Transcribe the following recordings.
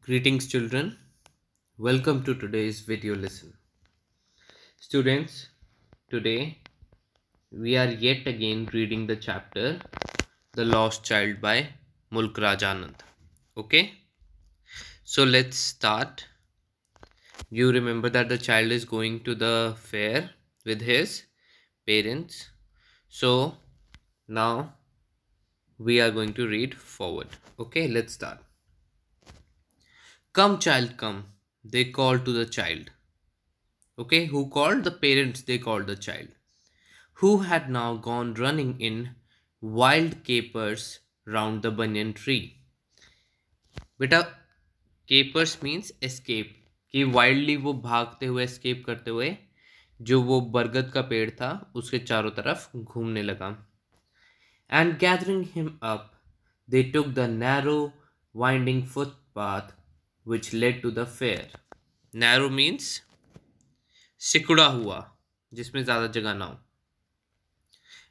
Greetings children, welcome to today's video lesson. Students, today we are yet again reading the chapter The Lost Child by Mulk Raj Anand. Okay, so let's start. You remember that the child is going to the fair with his parents. So now we are going to read forward. Okay, let's start. Come, child, come, they called to the child. Okay, who called? The parents, they called the child, who had now gone running in wild capers round the banyan tree. बेटा capers means escape, कि wildly वो भागते हुए escape करते हुए जो वो बरगद का पेड़ था उसके चारों तरफ घूमने लगा. And gathering him up, they took the narrow, winding footpath which led to the fair. Narrow means सिकुड़ा हुआ, जिसमें ज़्यादा जगह ना हो.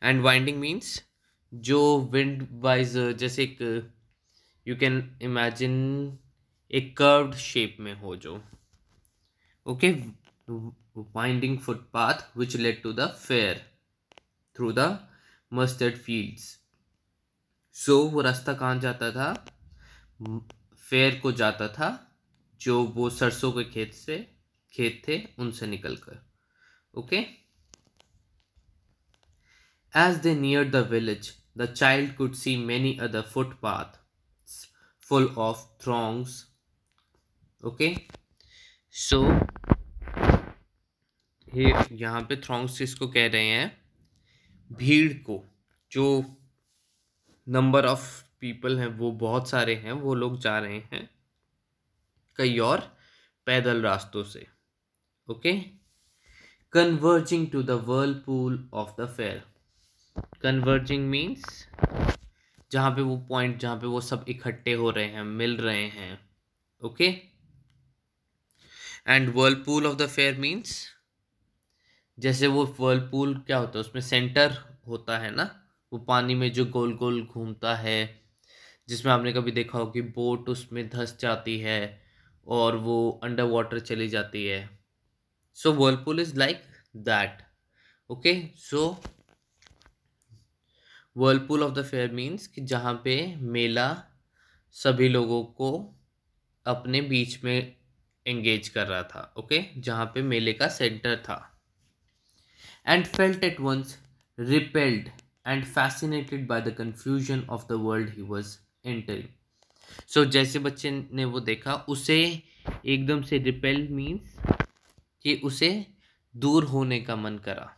एंड वाइंडिंग मीन्स जो विंड वाइज, जैसे एक यू कैन इमेजिन एक कर्व्ड शेप में हो जो. Okay, winding footpath which led to the fair through the mustard fields. So वो रास्ता कहाँ जाता था? फेयर को जाता था, जो वो सरसों के खेत थे उनसे निकलकर. Okay. As they neared the village, the child could see many other footpaths full of throngs. Okay, so यहाँ पे throngs किसको कह रहे हैं? भीड़ को. जो नंबर ऑफ पीपल हैं वो बहुत सारे हैं, वो लोग जा रहे हैं कई और पैदल रास्तों से. Okay, converging to the whirlpool of the fair. Converging means जहाँ पे वो पॉइंट, जहाँ पे वो सब इकट्ठे हो रहे हैं, मिल रहे हैं. Okay. And Whirlpool of the fair means जैसे वो वर्लपूल क्या होता है, उसमें सेंटर होता है ना, वो पानी में जो गोल गोल घूमता है, जिसमें आपने कभी देखा हो कि बोट उसमें धंस जाती है और वो अंडर वाटर चली जाती है. So whirlpool is like that. Okay, so whirlpool of the fair means कि जहाँ पे मेला सभी लोगों को अपने बीच में एंगेज कर रहा था. ओके, जहाँ पे मेले का सेंटर था. And felt at once repelled and fascinated by the confusion of the world he was entering. So जैसे बच्चे ने वो देखा, उसे एकदम से रिपेल्ड मीन्स कि उसे दूर होने का मन करा.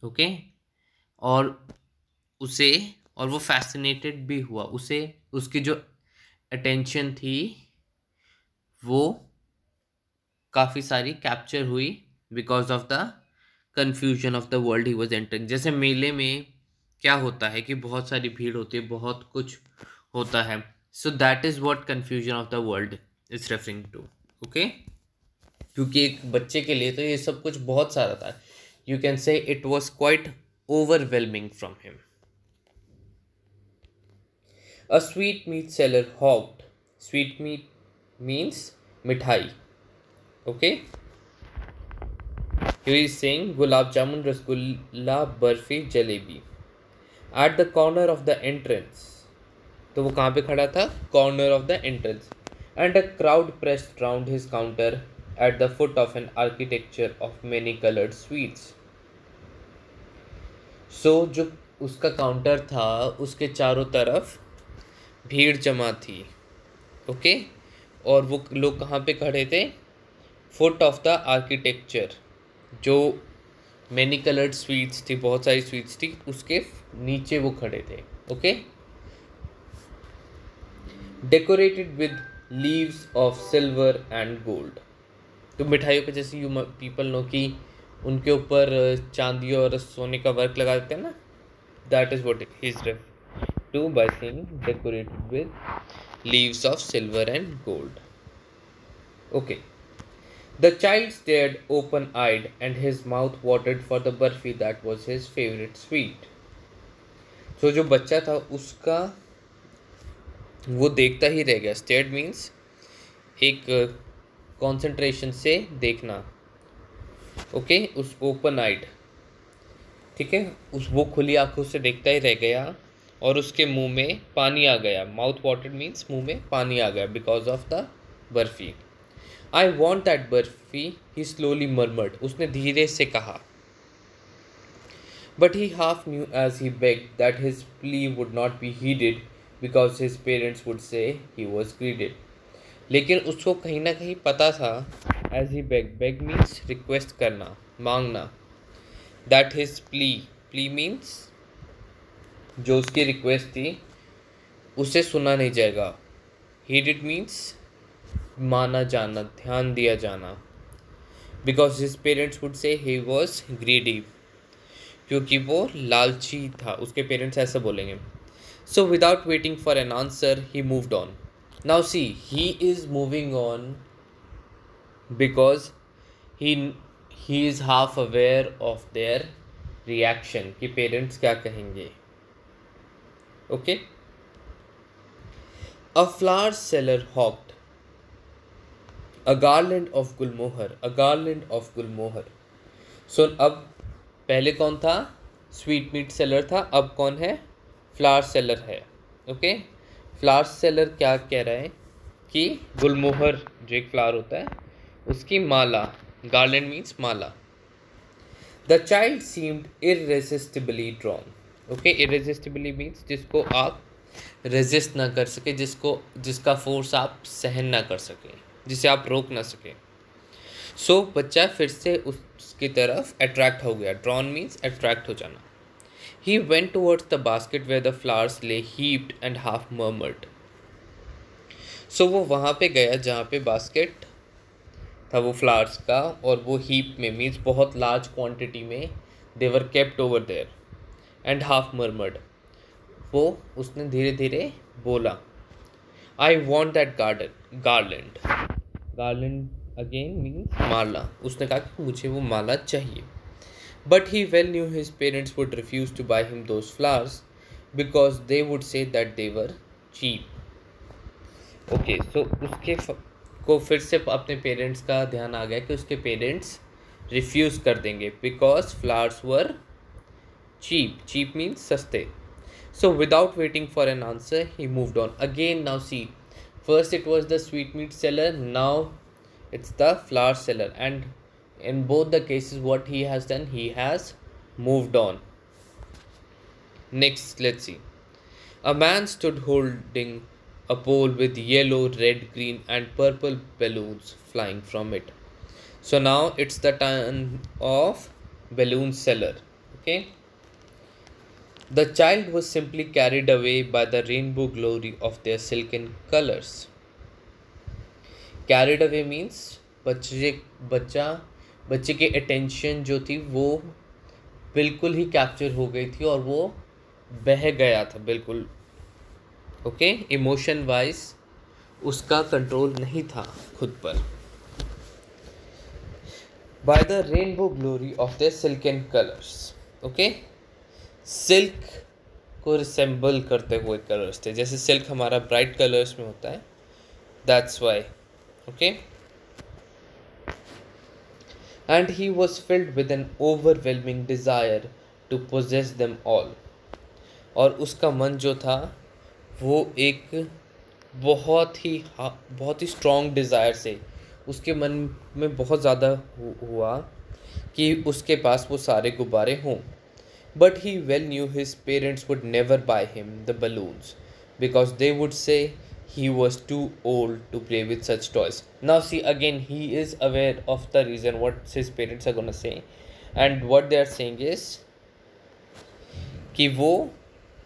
ओके, और वो फैसिनेटेड भी हुआ. उसे उसकी जो अटेंशन थी वो काफ़ी सारी कैप्चर हुई because of the confusion of the world he was entering. जैसे मेले में क्या होता है कि बहुत सारी भीड़ होती है, बहुत कुछ होता है. So that is what confusion of the world is referring to. Okay, क्योंकि एक बच्चे के लिए तो ये सब कुछ बहुत सारा था. You can say it was quite overwhelming from him. A sweetmeat seller hawked. Sweetmeat means mithai. Okay. Here he is saying gulab jamun, rasgulla, barfi, jalebi. At the corner of the entrance. तो वो कहाँ पे खड़ा था? Corner of the entrance. And a crowd pressed round his counter at the foot of an architecture of many colored sweets. So जो उसका counter था उसके चारों तरफ भीड़ जमा थी. ओके, और वो लोग कहाँ पे खड़े थे? फुट ऑफ द आर्किटेक्चर, जो मैनी कलर्ड स्वीट्स थी, बहुत सारी स्वीट्स थी, उसके नीचे वो खड़े थे. Okay, decorated with leaves of silver and gold. तो मिठाइयों पे जैसे यू पीपल नो कि उनके ऊपर चांदी और सोने का वर्क लगा देते हैं ना, that is what he is referring to by saying decorated with leaves of silver and gold. Okay, the child stared open-eyed and his mouth watered for the barfi that was his favorite sweet. So जो बच्चा था उसका वो देखता ही रह गया. Stared means एक concentration से देखना, ओके, उस ओपन आइड, ठीक है, उस वो खुली आंखों से देखता ही रह गया और उसके मुंह में पानी आ गया। माउथ वाटर्ड मीन्स मुंह में पानी आ गया because of the barfi. I want that barfi, he slowly murmured, उसने धीरे से कहा। But he half knew as he begged that his plea would not be heeded because his parents would say he was greedy. लेकिन उसको कहीं ना कहीं पता था, as he beg means request करना, मांगना, दैट हिज प्ली मीन्स जो उसकी रिक्वेस्ट थी उसे सुना नहीं जाएगा। हीडेड मीन्स माना जाना, ध्यान दिया जाना। Because his parents would say he was greedy, क्योंकि वो लालची था, उसके पेरेंट्स ऐसा बोलेंगे। So without waiting for an answer he moved on. Now see, he is moving on because he is half aware of their reaction कि parents क्या कहेंगे, okay. A flower seller hawked a garland of gulmohar, a garland of gulmohar. So अब पहले कौन था? Sweet meet seller था, अब कौन है? फ्लावर सेलर है, ओके। फ्लावर सेलर क्या कह रहा है कि गुलमोहर जो एक फ्लावर होता है उसकी माला, गार्लैंड मीन्स माला। The child seemed irresistibly drawn, okay. Irresistibly means जिसको आप रेजिस्ट ना कर सके, जिसका फोर्स आप सहन ना कर सके, जिसे आप रोक ना सके। सो बच्चा फिर से उसकी तरफ अट्रैक्ट हो गया। ड्रॉन मीन्स अट्रैक्ट हो जाना। He went towards the basket where the flowers lay heaped and half murmured. So वो वहाँ पे गया जहाँ पे बास्केट था वो फ्लावर्स का, और वो हीप में मीन्स बहुत लार्ज क्वांटिटी में they were kept over there, and half murmured, वो उसने धीरे धीरे बोला, I want that garland. Garland again means माला, उसने कहा कि मुझे वो माला चाहिए। But he well knew his parents would refuse to buy him those flowers because they would say that they were cheap. Okay, so उसके को फिर से अपने पेरेंट्स का ध्यान आ गया कि उसके पेरेंट्स रिफ्यूज़ कर देंगे because flowers were cheap. Cheap means सस्ते। So without waiting for an answer, he moved on. Again, now see, first it was the sweetmeat seller, now it's the flower seller, and in both the cases what he has done, he has moved on. Next, let's see. A man stood holding a pole with yellow, red, green and purple balloons flying from it. So now it's the turn of balloon seller, okay. The child was simply carried away by the rainbow glory of their silken colors. Carried away means बच्चे की attention जो थी वो बिल्कुल ही capture हो गई थी और वो बह गया था बिल्कुल, ओके। इमोशन वाइज उसका कंट्रोल नहीं था खुद पर। By the rainbow glory of their silken colors, okay. Silk को रिसेंबल करते हुए कलर्स थे, जैसे सिल्क हमारा ब्राइट कलर्स में होता है, that's why, okay. And he was filled with an overwhelming desire to possess them all, और उसका मन जो था वो एक बहुत ही स्ट्रॉन्ग डिज़ायर से, उसके मन में बहुत ज़्यादा हुआ कि उसके पास वो सारे गुब्बारे हों। But he well knew his parents would never buy him the balloons because they would say he was too old to play with such toys. Now see, again he is aware of the reason what his parents are gonna say, and what they are saying is कि वो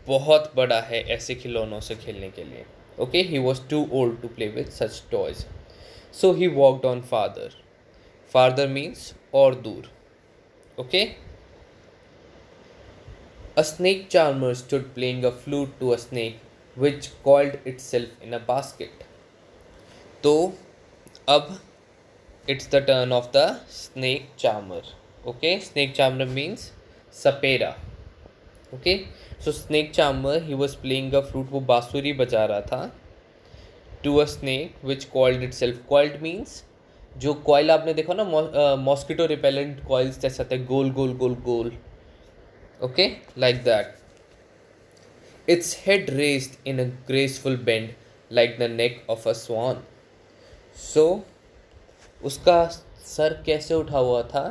बहुत बड़ा है ऐसे खिलौनों से खेलने के लिए, okay. He was too old to play with such toys. So he walked on farther. Farther means और दूर, okay. A snake charmer stood playing a flute to a snake which coiled itself in a basket. तो अब it's the turn of the snake charmer, okay. Snake charmer means Sapera, okay. So snake charmer, he was playing a flute, वो बांसुरी बजा रहा था to a snake which coiled itself. Coiled means जो coil आपने देखा ना mosquito repellent coils जैसा था, गोल गोल गोल गोल. Okay, like that. Its head raised in a graceful bend like the neck of a swan. So उसका सर कैसे उठा हुआ था,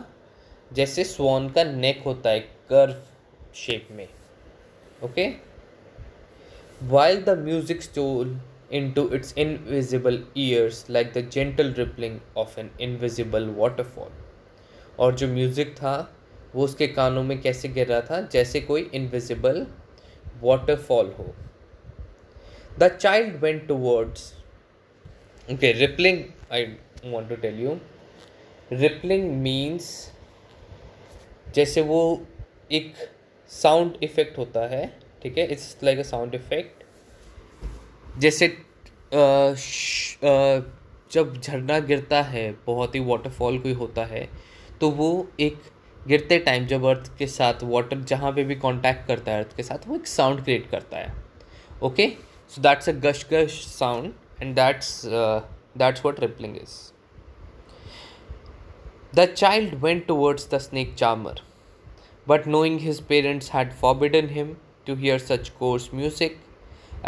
जैसे स्वान का नेक होता है कर्व शेप में. Okay. While the music stole into its invisible ears like the gentle rippling of an invisible waterfall. और जो म्यूज़िक था वो उसके कानों में कैसे गिर रहा था, जैसे कोई इनविजिबल waterfall हो. The child went towards. Okay, rippling, I want to tell you. Rippling means जैसे वो एक साउंड इफेक्ट होता है, ठीक है, it's like a sound effect. जैसे जब झरना गिरता है, बहुत ही वाटरफॉल कोई होता है, तो वो एक गिरते टाइम जब अर्थ के साथ वाटर जहाँ पे भी कांटेक्ट करता है अर्थ के साथ, वो एक साउंड क्रिएट करता है. Okay, so that's a gush gush sound and that's what rippling is. The child went towards the snake charmer, but knowing his parents had forbidden him to hear such coarse music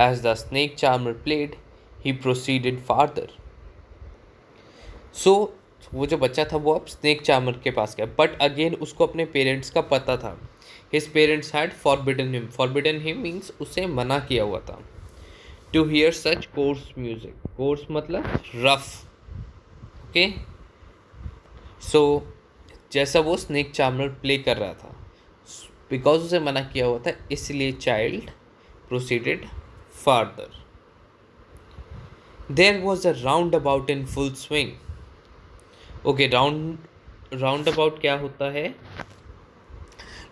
as the snake charmer played, he proceeded farther. So, वो जो बच्चा था वो अब snake charmer के पास गया, but again उसको अपने पेरेंट्स का पता था. His parents had forbidden him. Forbidden him means उसे मना किया हुआ था. To hear such coarse music. Coarse मतलब rough. Okay? सो जैसा वो स्नेक चार्मर प्ले कर रहा था, बिकॉज उसे मना किया हुआ था, इसलिए child proceeded farther. There was a roundabout in full swing. Okay, roundabout क्या होता है,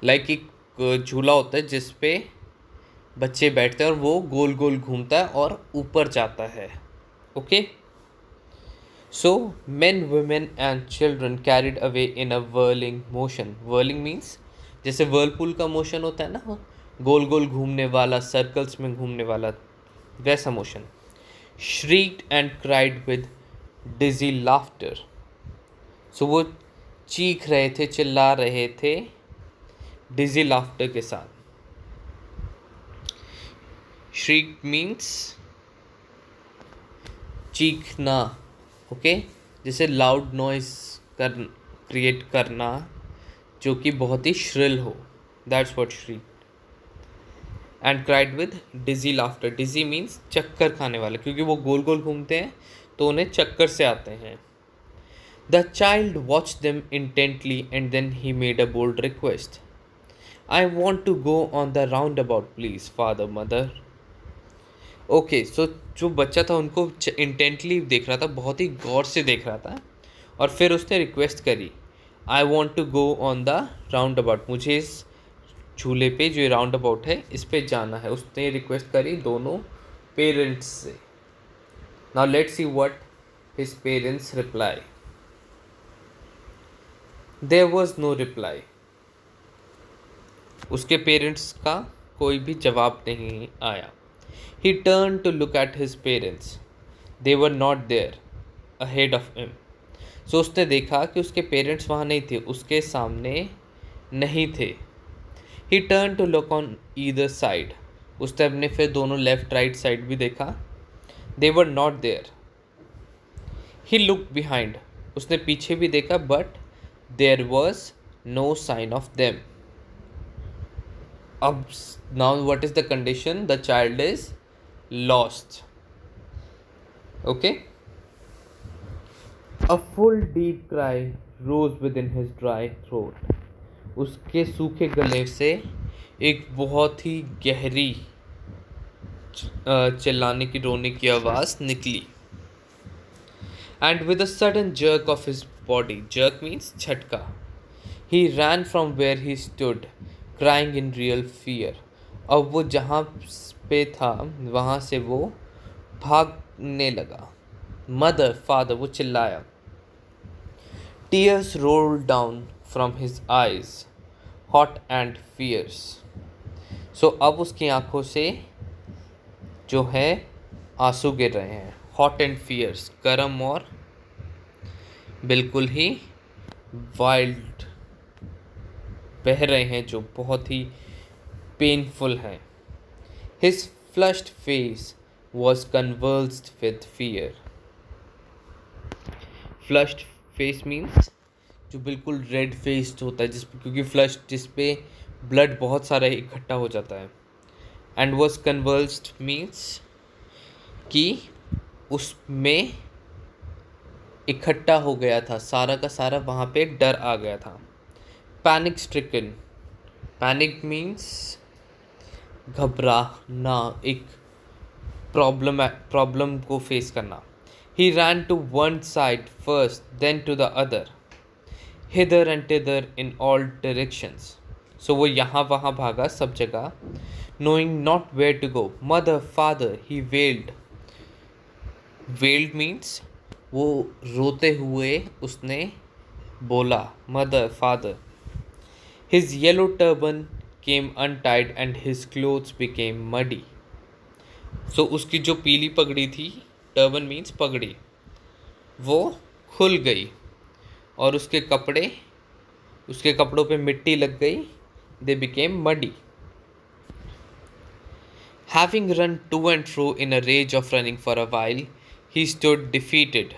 लाइक एक झूला होता है जिसपे बच्चे बैठते हैं और वो गोल गोल घूमता है और ऊपर जाता है. Okay. So, men, women and children carried away in a whirling motion. Whirling means जैसे whirlpool का मोशन होता है ना, गोल गोल घूमने वाला, सर्कल्स में घूमने वाला, वैसा motion. Shrieked and cried with dizzy laughter. So वो चीख रहे थे, चिल्ला रहे थे dizzy laughter के साथ. Shrieked means चीखना. ओके, जैसे लाउड नॉइस क्रिएट करना जो कि बहुत ही श्रिल हो, that's what shriek. And cried with dizzy laughter. Dizzy means चक्कर खाने वाले, क्योंकि वो गोल गोल घूमते हैं तो उन्हें चक्कर से आते हैं. The child watch them intently and then he made a bold request. I want to go on the roundabout please father mother. Okay, so जो बच्चा था उनको इंटेंटली देख रहा था, बहुत ही गौर से देख रहा था, और फिर उसने रिक्वेस्ट करी, I want to go on the roundabout. मुझे इस झूले पे जो राउंड अबाउट है इस पे जाना है. उसने रिक्वेस्ट करी दोनों पेरेंट्स से. Now let's see what his parents reply. There was no reply. उसके पेरेंट्स का कोई भी जवाब नहीं आया. He turned to look at his parents. They were not there, ahead of him. So उसने देखा कि उसके पेरेंट्स वहाँ नहीं थे, उसके सामने नहीं थे. He turned to look on either side. उसने अपने फिर दोनों लेफ्ट राइट साइड भी देखा. They were not there. He looked behind. उसने पीछे भी देखा, but there was no sign of them. अब now what is the condition? The child is lost. Okay. A full deep cry rose within his dry throat. उसके सूखे गले से एक बहुत ही गहरी चिल्लाने की, रोने की आवाज़ निकली. And with a sudden jerk of his body, jerk means झटका, he ran from where he stood, crying in real fear. अब वो जहाँ पे था वहाँ से वो भागने लगा. मदर, फादर, वो चिल्लाया. Tears rolled down from his eyes, hot and fierce. So अब उसकी आंखों से जो है आंसू गिर रहे हैं, हॉट एंड फियर्स, गर्म और बिल्कुल ही वाइल्ड, बह रहे हैं, जो बहुत ही पेनफुल हैं. His flushed face was convulsed with fear. Flushed face means जो बिल्कुल रेड फेस्ड होता है, क्योंकि फ्लश जिस पे ब्लड बहुत सारा इकट्ठा हो जाता है. एंड वॉज कन्वर्स्ड मीन्स कि उसमें इकट्ठा हो गया था, सारा का सारा वहाँ पे डर आ गया था. पैनिक स्ट्रिकन, पैनिक मीन्स घबराना, एक प्रॉब्लम को फेस करना. He ran to one side first, then to the other, hither and thither in all directions. So वो यहाँ वहाँ भागा सब जगह, knowing not where to go. Mother, father, he wailed. Wailed means वो रोते हुए उसने बोला, mother, father. His yellow turban came untied and his clothes became muddy. So उसकी जो पीली पगड़ी थी, टर्बन मीन्स पगड़ी, वो खुल गई और उसके कपड़ों पे मिट्टी लग गई. They became muddy. Having run to and fro in a race of running for a while, he stood defeated.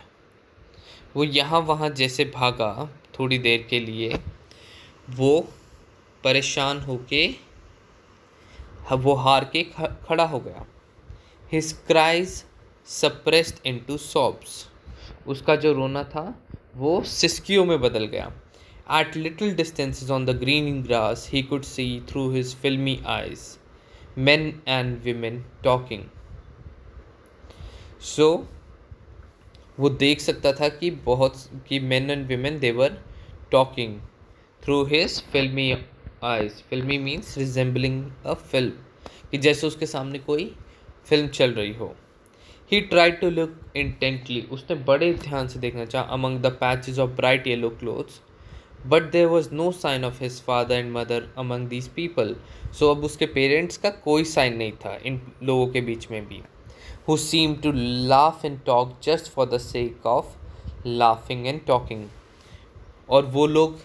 वो यहाँ वहाँ जैसे भागा थोड़ी देर के लिए, वो परेशान होके वो हार के खड़ा हो गया. His cries suppressed into sobs. उसका जो रोना था वो सिसकियों में बदल गया. At little distances on the green grass, he could see through his filmy eyes men and women talking. So वो देख सकता था कि men and women they were talking through his filmy eyes. Filmy means resembling a film, कि जैसे उसके सामने कोई फिल्म चल रही हो. He tried to look intently. उसने बड़े ध्यान से देखना चाहा among the patches of bright yellow clothes, but there was no sign of his father and mother among these people. So अब उसके पेरेंट्स का कोई साइन नहीं था इन लोगों के बीच में भी. Who seemed to laugh and talk just for the sake of laughing and talking. और वो लोग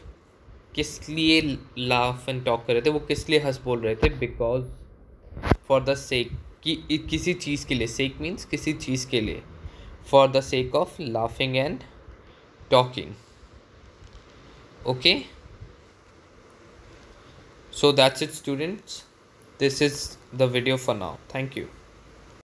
किस लिए laugh and talk कर रहे थे, वो किस लिए हंस बोल रहे थे? Because for the sake, कि किसी चीज़ के लिए, सेक मीन्स किसी चीज़ के लिए, for the sake of laughing and talking. Okay, so that's it students. This is the video for now. Thank you.